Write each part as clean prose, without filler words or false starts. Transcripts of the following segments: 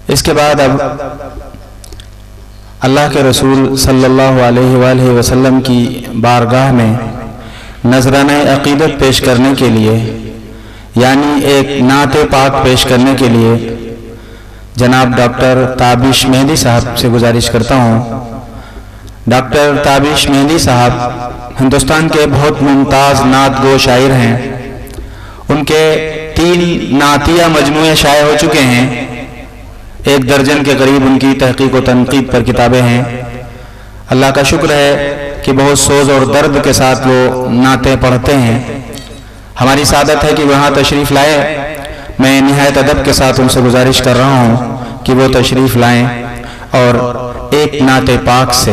اس کے بعد اب اللہ کے رسول صلی اللہ علیہ وآلہ وسلم کی بارگاہ میں نذرانہ عقیدت پیش کرنے کے لیے، یعنی ایک نعت پاک پیش کرنے کے لیے جناب ڈاکٹر تابش مہدی صاحب سے گزارش کرتا ہوں۔ ڈاکٹر تابش مہدی صاحب ہندوستان کے بہت ممتاز نعت گو شاعر ہیں۔ ان کے 3 نعتیہ مجموعے شائع ہو چکے ہیں، 1 درجن کے قریب ان کی تحقیق و تنقید پر کتابیں ہیں۔ اللہ کا شکر ہے کہ بہت سوز اور درد کے ساتھ وہ نعتیں پڑھتے ہیں۔ ہماری سعادت ہے کہ وہاں تشریف لائے۔ میں نہایت ادب کے ساتھ ان سے گزارش کر رہا ہوں کہ وہ تشریف لائیں اور ایک نعت پاک سے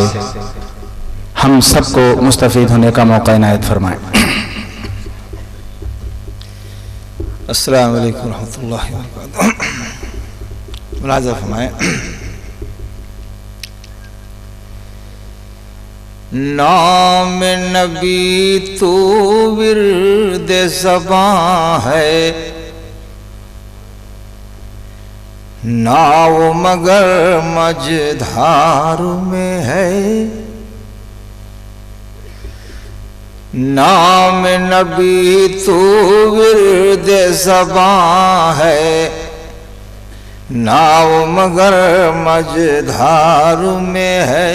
ہم سب کو مستفید ہونے کا موقع عنایت فرمائیں۔ السلام علیکم ورحمۃ اللہ وبرکاتہ۔ ملاحظہ فرمائیں۔ نام نبی تو ورد زباں ہے، ناؤ مگر مجدھار میں ہے۔ نام نبی تو ورد زباں ہے، ناؤ مگر مجدھار میں ہے۔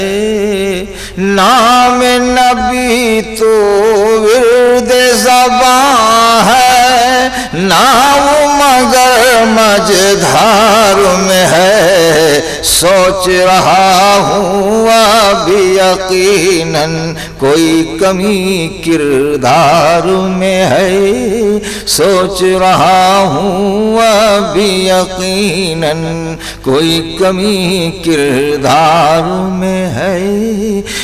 نام نبی تو ورد زباں ہے، ناؤ مگر مجدھار میں ہے۔ سوچ رہا ہوں اب یقیناً کوئی کمی کردار میں ہے۔ سوچ رہا ہوں اب یقیناً کوئی کمی کردار میں ہے۔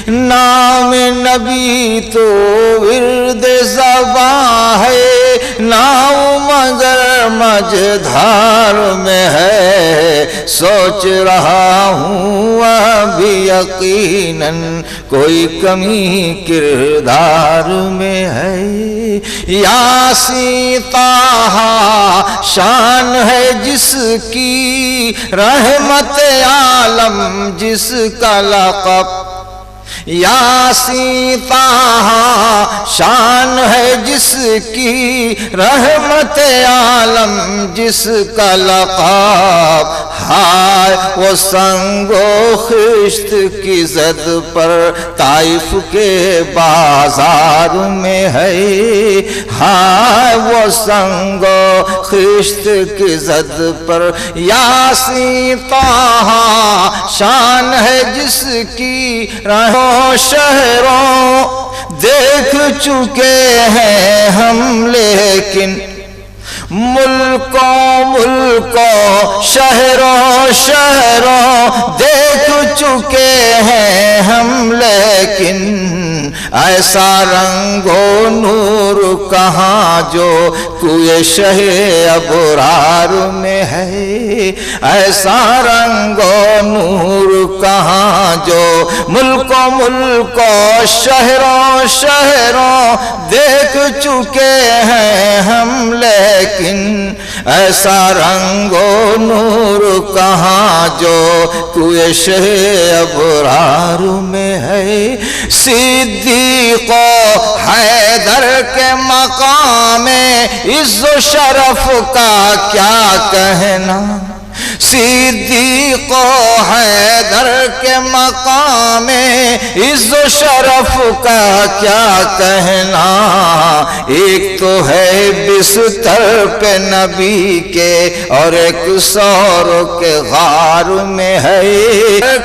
نام نبی تو ورد زباں ہے، ناؤ مگر مجدھار میں ہے۔ سوچ رہا ہوں اب یقیناً کوئی کمی کردار میں ہے۔ یاسین طٰہٰ شان ہے جس کی، رحمت عالم جس کا لقب۔ یاسین طٰہٰ شان ہے جس کی، رحمت عالم جس کا لقب۔ ہائے وہ سنگ و خشت کی زد پر طائف کے بازار میں ہے۔ ہائے وہ سنگ و خشت کی زد پر یاسین طٰہٰ شان ہے جس کی، شہروں دیکھ چکے ہیں ہم لیکن، ملکوں شہروں دیکھ چکے ہیں ہم لیکن، ایسا رنگ و نور کہاں جو کوئے شہ ابرار میں ہے۔ ایسا رنگ و نور کہاں جو ملکوں شہروں دیکھ چکے ہیں ہم لیکن، ایسا رنگ و نور کہاں جو کوئے شہ ابرار میں ہے۔ صدیق و حیدر کے مقام عز و شرف کا کیا کہنا، صدیق و حیدر کے مقام عز و شرف کا کیا کہنا۔ ایک تو ہے بستر پہ نبی کے اور ایک سور کے غار میں ہے۔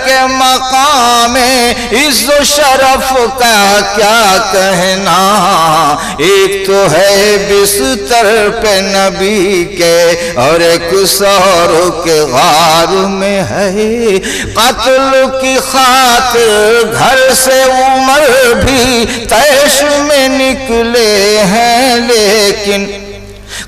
کے مقام عز و شرف کا کیا کہنا، ایک تو ہے بستر پہ نبی کے اور ایک سور کے غار میں ہے۔ قتل کی خاطر گھر سے عمر بھی طیش میں نکلے ہیں لیکن،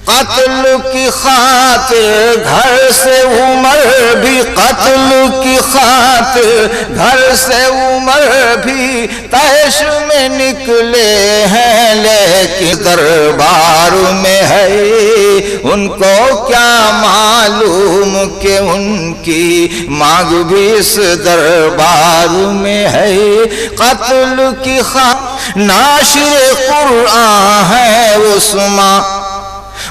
قتل کی خاطر گھر سے عمر بھی، قتل کی خاطر گھر سے عمر بھی طیش میں نکلے ہیں، لیکن دربار میں ہے ان کو کیا معلوم کہ ان کی مانگ بھی اس دربار میں ہے۔ قتل کی خاطر ناشر قرآن ہے عثمان،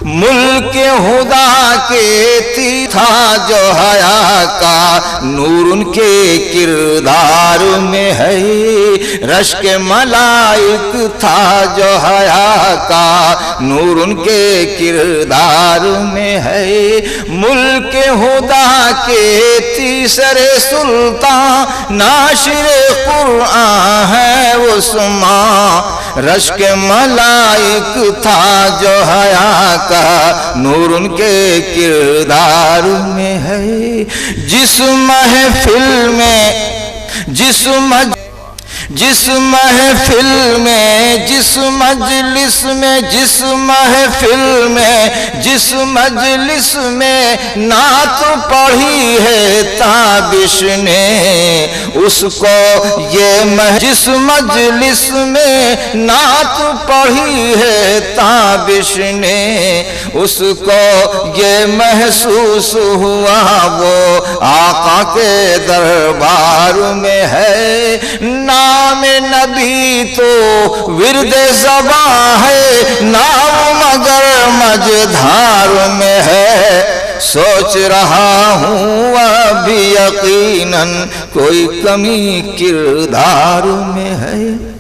ملک خدا کے تھی تھا جو حیا کا نور ان کے کردار میں ہے، رشک ملائک تھا جو حیا کا نور ان کے کردار میں ہے، ملک خدا کے تیسرے سلطان ناشر قرآن ہے عثمان، رشک ملائک تھا جو حیا کا نور ان کے کردار میں ہے۔ جس محفل میں جس محفل میں جس مجلس میں جس محفل میں جس مجلس میں نعت پڑھی ہے تابش نے اس کو یہ جس مجلس میں نعت پڑھی ہے تابش نے اس کو یہ محسوس ہوا وہ آقا کے دربار میں ہے۔ نام نبی تو ورد زباں ہے، نام مگر مجدھار میں ہے، سوچ رہا ہوں ابھی یقیناً کوئی کمی کردار میں ہے۔